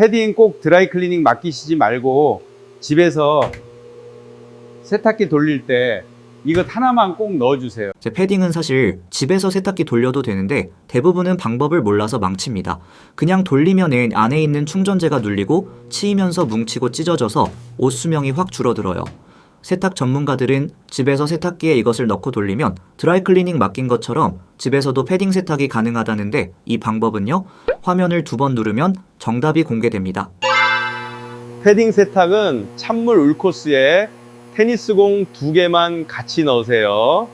패딩 꼭 드라이 클리닝 맡기시지 말고 집에서 세탁기 돌릴 때 이것 하나만 꼭 넣어주세요. 제 패딩은 사실 집에서 세탁기 돌려도 되는데 대부분은 방법을 몰라서 망칩니다. 그냥 돌리면은 안에 있는 충전재가 눌리고 치이면서 뭉치고 찢어져서 옷 수명이 확 줄어들어요. 세탁 전문가들은 집에서 세탁기에 이것을 넣고 돌리면 드라이클리닝 맡긴 것처럼 집에서도 패딩 세탁이 가능하다는데 이 방법은요, 화면을 2번 누르면 정답이 공개됩니다. 패딩 세탁은 찬물 울코스에 테니스공 2개만 같이 넣으세요.